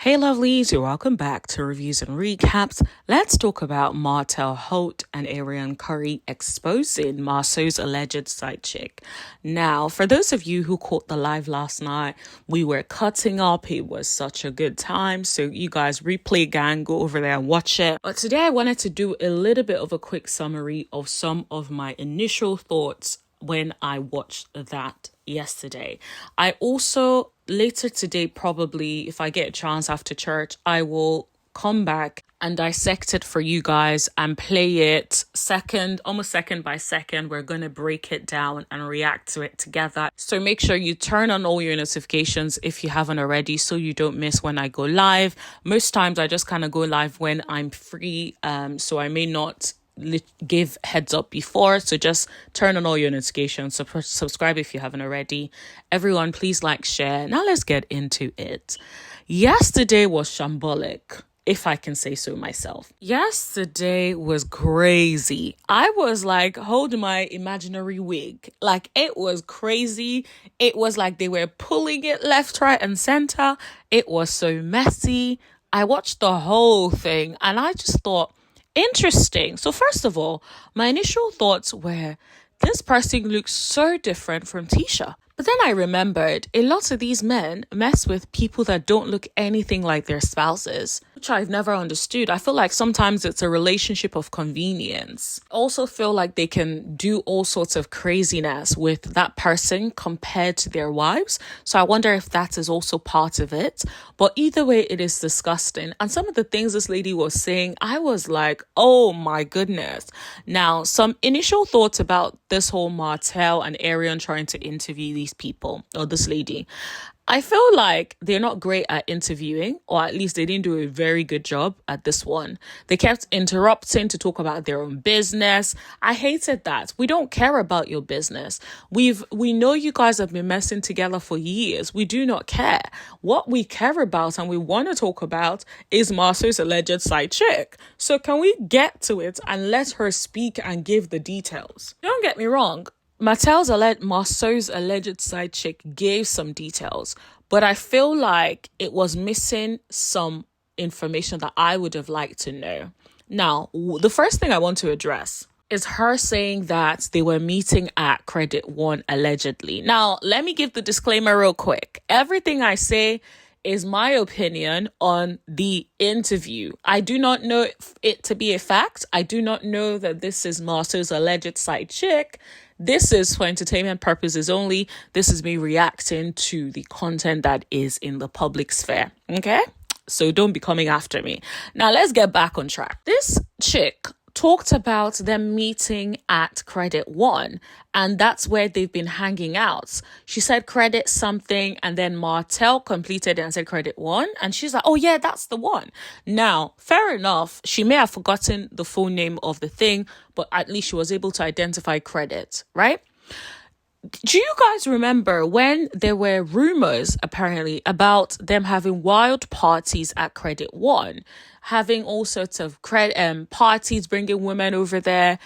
Hey lovelies, you're welcome back to Reviews and Recaps. Let's talk about Martell Holt and Arionne Curry exposing Marsau's alleged side chick. Now, for those of you who caught the live last night, we were cutting up. It was such a good time. So you guys, replay gang, go over there and watch it. But today I wanted to do a little bit of a quick summary of some of my initial thoughts when I watched that yesterday. I also later today, probably if I get a chance after church, I will come back and dissect it for you guys and play it almost second by second. We're going to break it down and react to it together. So make sure you turn on all your notifications if you haven't already, so you don't miss when I go live. Most times I just kind of go live when I'm free. So I may not give heads up before, so just turn on all your notifications, subscribe if you haven't already. Everyone, please like, share. Now let's get into it. Yesterday was shambolic, if I can say so myself. Yesterday was crazy. I was like, hold my imaginary wig. Like, it was crazy. It was like they were pulling it left, right, and center. It was so messy. I watched the whole thing and I just thought, interesting. So first of all, my initial thoughts were, this person looks so different from Tisha. But then I remembered a lot of these men mess with people that don't look anything like their spouses, which I've never understood. I feel like sometimes it's a relationship of convenience. I also feel like they can do all sorts of craziness with that person compared to their wives. So I wonder if that is also part of it. But either way, it is disgusting. And some of the things this lady was saying, I was like, oh my goodness. Now, some initial thoughts about this whole Martell and Arionne trying to interview these people or this lady. I feel like they're not great at interviewing, or at least they didn't do a very good job at this one. They kept interrupting to talk about their own business. I hated that. We don't care about your business. We know you guys have been messing together for years. We do not care. What we care about and we want to talk about is Marsau's alleged side chick. So can we get to it and let her speak and give the details? Don't get me wrong. Marsau's alleged side chick gave some details, but I feel like it was missing some information that I would have liked to know. Now, the first thing I want to address is her saying that they were meeting at Credit One allegedly. Now, let me give the disclaimer real quick. Everything I say is my opinion on the interview. I do not know it to be a fact. I do not know that this is Marsau's alleged side chick. This is for entertainment purposes only. This is me reacting to the content that is in the public sphere. Okay? So don't be coming after me. Now let's get back on track. This chick talked about them meeting at Credit One, and that's where they've been hanging out. She said Credit something, and then Martell completed it and said Credit One, and she's like, oh yeah, that's the one. Now, fair enough, she may have forgotten the full name of the thing, but at least she was able to identify Credit, right? Do you guys remember when there were rumors apparently about them having wild parties at Credit One, having all sorts of parties, bringing women over there?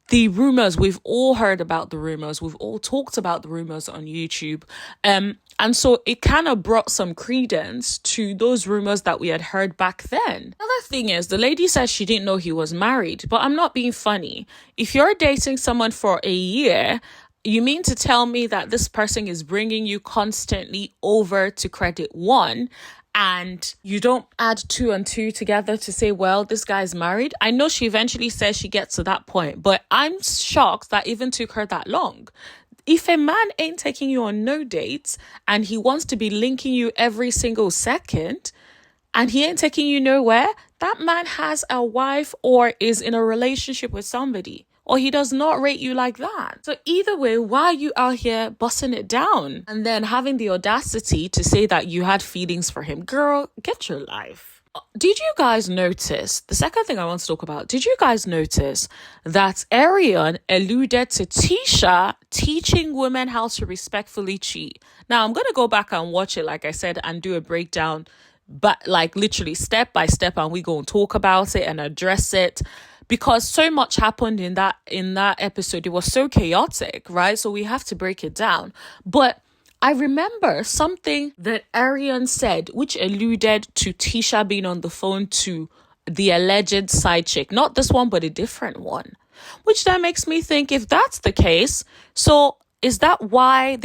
The rumors, we've all heard about the rumors. We've all talked about the rumors on YouTube. And so it kind of brought some credence to those rumors that we had heard back then. Another thing is, the lady says she didn't know he was married, but I'm not being funny. If you're dating someone for a year, you mean to tell me that this person is bringing you constantly over to Credit One and you don't add 2 and 2 together to say, well, this guy's married? I know she eventually says she gets to that point, but I'm shocked that even took her that long. If a man ain't taking you on no dates and he wants to be linking you every single second and he ain't taking you nowhere, that man has a wife or is in a relationship with somebody, or he does not rate you like that. So either way, why are you out here busting it down and then having the audacity to say that you had feelings for him? Girl, get your life. Did you guys notice, the second thing I want to talk about, did you guys notice that Arionne alluded to Tisha teaching women how to respectfully cheat? Now, I'm going to go back and watch it, like I said, and do a breakdown, but like literally step by step, and we go and talk about it and address it. Because so much happened in that episode. It was so chaotic, right? So we have to break it down. But I remember something that Arionne said, which alluded to Tisha being on the phone to the alleged side chick. Not this one, but a different one. Which then makes me think, if that's the case, so is that why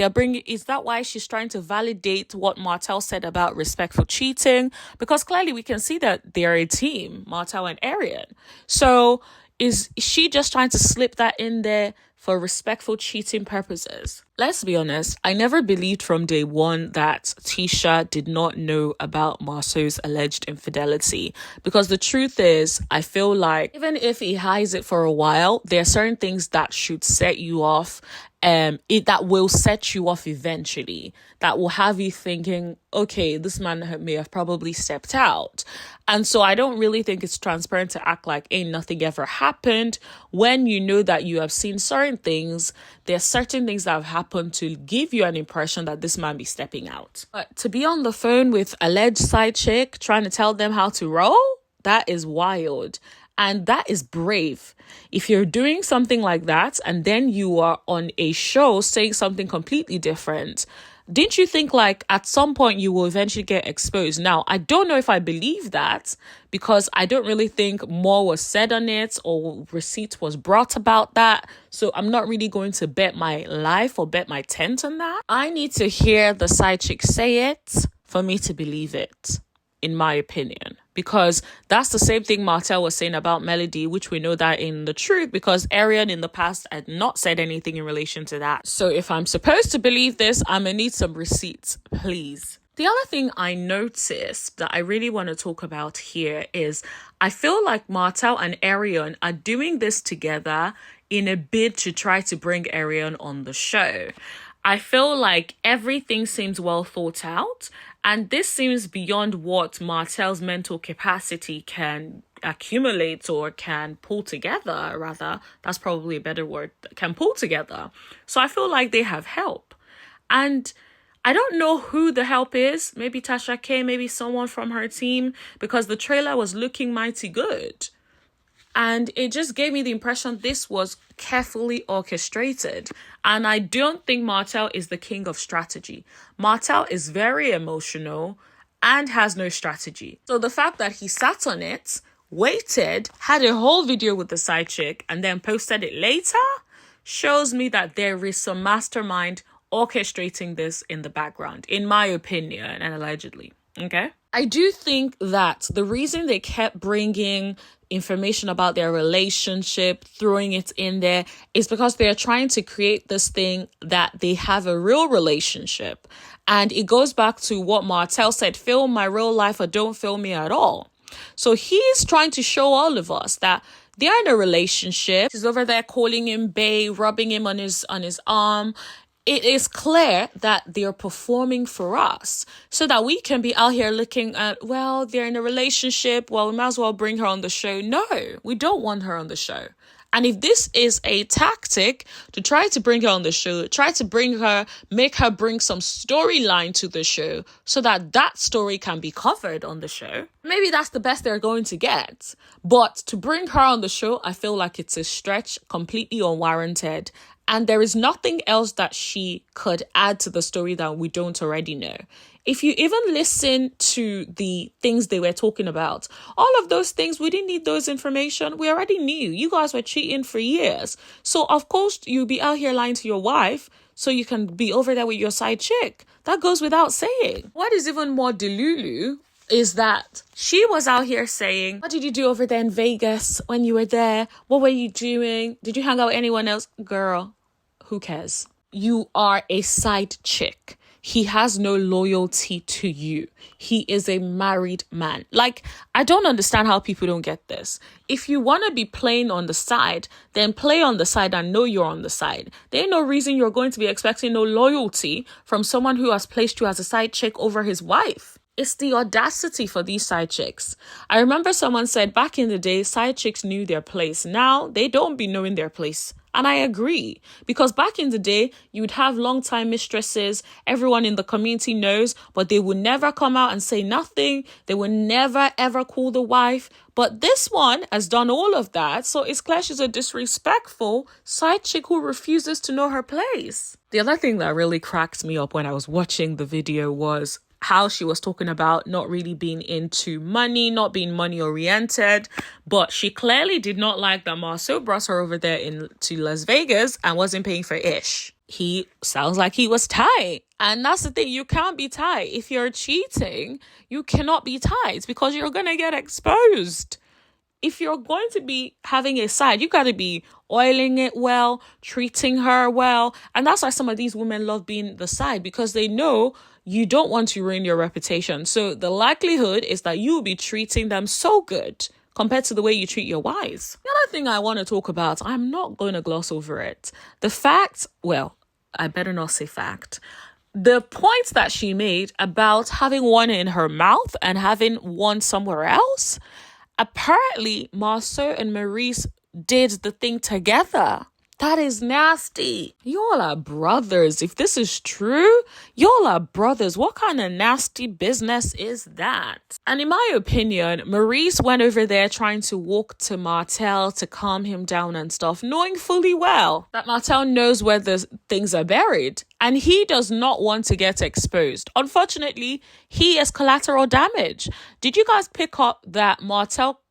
she's trying to validate what Martell said about respectful cheating? Because clearly we can see that they're a team, Martell and Arionne. So is she just trying to slip that in there for respectful cheating purposes? Let's be honest, I never believed from day one that Tisha did not know about Marsau's alleged infidelity. Because the truth is, I feel like even if he hides it for a while, there are certain things that should set you off. That will set you off eventually, that will have you thinking, okay, this man may have probably stepped out. And so I don't really think it's transparent to act like ain't nothing ever happened when you know that you have seen certain things. There are certain things that have happened to give you an impression that this man be stepping out. But to be on the phone with alleged side chick trying to tell them how to roll, that is wild. And that is brave. If you're doing something like that and then you are on a show saying something completely different, didn't you think like at some point you will eventually get exposed? Now, I don't know if I believe that because I don't really think more was said on it or receipt was brought about that. So I'm not really going to bet my life or bet my tent on that. I need to hear the side chick say it for me to believe it, in my opinion. Because that's the same thing Martell was saying about Melody, which we know that in the truth because Arionne in the past had not said anything in relation to that. So if I'm supposed to believe this, I'm going to need some receipts, please. The other thing I noticed that I really want to talk about here is I feel like Martell and Arionne are doing this together in a bid to try to bring Arionne on the show. I feel like everything seems well thought out. And this seems beyond what Martell's mental capacity can accumulate or can pull together, rather. That's probably a better word, can pull together. So I feel like they have help. And I don't know who the help is. Maybe Tasha K, maybe someone from her team, because the trailer was looking mighty good. And it just gave me the impression this was carefully orchestrated. And I don't think Martell is the king of strategy. Martell is very emotional and has no strategy. So the fact that he sat on it, waited, had a whole video with the side chick, and then posted it later shows me that there is some mastermind orchestrating this in the background, in my opinion, and allegedly. Okay? I do think that the reason they kept bringing information about their relationship, throwing it in there, is because they're trying to create this thing that they have a real relationship. And it goes back to what Martell said, film my real life or don't film me at all. So he's trying to show all of us that they're in a relationship. He's over there calling him bae, rubbing him on his arm. It is clear that they're performing for us so that we can be out here looking at, well, they're in a relationship. Well, we might as well bring her on the show. No, we don't want her on the show. And if this is a tactic to try to bring her on the show, try to bring her, make her bring some storyline to the show so that that story can be covered on the show, maybe that's the best they're going to get. But to bring her on the show, I feel like it's a stretch, completely unwarranted. And there is nothing else that she could add to the story that we don't already know. If you even listen to the things they were talking about, all of those things, we didn't need those information. We already knew. You guys were cheating for years. So, of course, you'll be out here lying to your wife so you can be over there with your side chick. That goes without saying. What is even more delulu is that she was out here saying, what did you do over there in Vegas when you were there? What were you doing? Did you hang out with anyone else? Girl, who cares? You are a side chick. He has no loyalty to you. He is a married man. Like, I don't understand how people don't get this. If you want to be playing on the side, then play on the side and know you're on the side. There ain't no reason you're going to be expecting no loyalty from someone who has placed you as a side chick over his wife. It's the audacity for these side chicks. I remember someone said back in the day, side chicks knew their place. Now, they don't be knowing their place And I agree, because back in the day, you would have long-time mistresses, everyone in the community knows, but they would never come out and say nothing. They would never, ever call the wife. But this one has done all of that, so it's clear she's a disrespectful side chick who refuses to know her place. The other thing that really cracked me up when I was watching the video was how she was talking about not really being into money, not being money oriented, but she clearly did not like that Marsau brought her over there to Las Vegas and wasn't paying for ish. He sounds like he was tight. And that's the thing, you can't be tight. If you're cheating, you cannot be tight because you're going to get exposed. If you're going to be having a side, you got to be oiling it well, treating her well. And that's why some of these women love being the side, because they know you don't want to ruin your reputation. So the likelihood is that you will be treating them so good compared to the way you treat your wives. The other thing I want to talk about, I'm not going to gloss over it. The fact, well, I better not say fact. The point that she made about having one in her mouth and having one somewhere else, apparently Marsau and Maurice did the thing together. That is nasty. Y'all are brothers. If this is true, y'all are brothers. What kind of nasty business is that? And in my opinion, Maurice went over there trying to walk to Martell to calm him down and stuff, knowing fully well that Martell knows where the things are buried. And he does not want to get exposed. Unfortunately, he is collateral damage. Did you guys pick up that Martell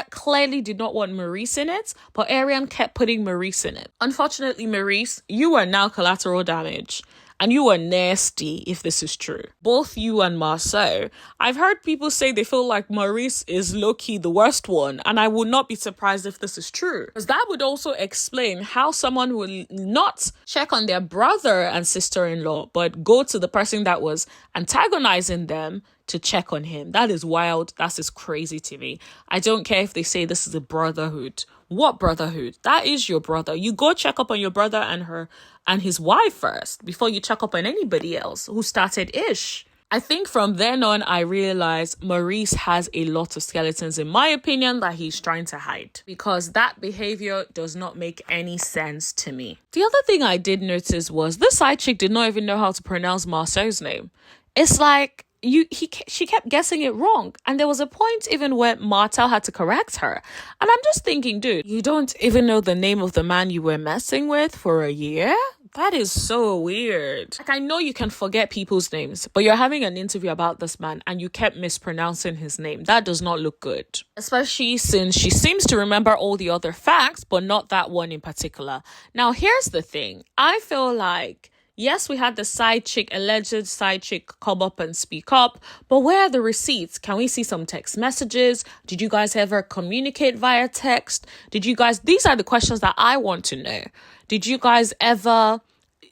clearly did not want Maurice in it, but Arionne kept putting Maurice in it? Unfortunately, Maurice, you are now collateral damage. And you are nasty if this is true. Both you and Marsau. I've heard people say they feel like Maurice is low-key the worst one. And I would not be surprised if this is true. Because that would also explain how someone will not check on their brother and sister-in-law, but go to the person that was antagonizing them to check on him. That is wild. That's just crazy to me. I don't care if they say this is a brotherhood. What brotherhood? That is your brother. You go check up on your brother and his wife first before you check up on anybody else who started ish. I think from then on, I realized Maurice has a lot of skeletons, in my opinion, that he's trying to hide, because that behavior does not make any sense to me. The other thing I did notice was this side chick did not even know how to pronounce Marsau's name. It's like, she kept guessing it wrong, and there was a point even where Martell had to correct her, and I'm just thinking, dude, you don't even know the name of the man you were messing with for a year? That is so weird. Like, I know you can forget people's names, but you're having an interview about this man and you kept mispronouncing his name. That does not look good, especially since she seems to remember all the other facts, but not that one in particular. Now, here's the thing. I feel like, yes, we had the alleged side chick come up and speak up, but where are the receipts? Can we see some text messages? Did you guys ever communicate via text? These are the questions that I want to know. Did you guys ever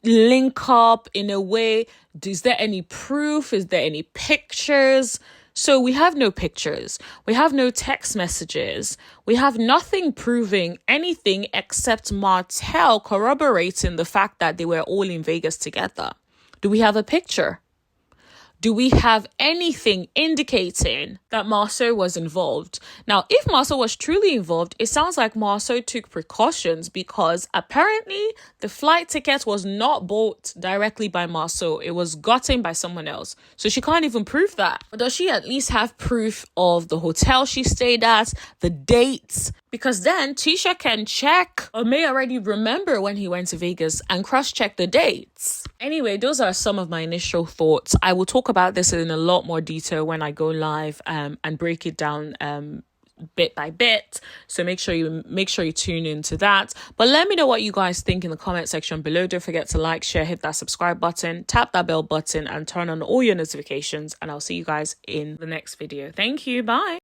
link up in a way? Is there any proof? Is there any pictures? So we have no pictures. We have no text messages. We have nothing proving anything except Martell corroborating the fact that they were all in Vegas together. Do we have a picture? Do we have anything indicating that Marsau was involved? Now, if Marsau was truly involved, it sounds like Marsau took precautions, because apparently the flight ticket was not bought directly by Marsau. It was gotten by someone else. So she can't even prove that. But does she at least have proof of the hotel she stayed at, the dates? Because then Tisha can check, or may already remember when he went to Vegas, and cross-check the dates. Anyway, those are some of my initial thoughts. I will talk about this in a lot more detail when I go live and break it down bit by bit. So make sure you tune into that. But let me know what you guys think in the comment section below. Don't forget to like, share, hit that subscribe button, tap that bell button, and turn on all your notifications. And I'll see you guys in the next video. Thank you. Bye.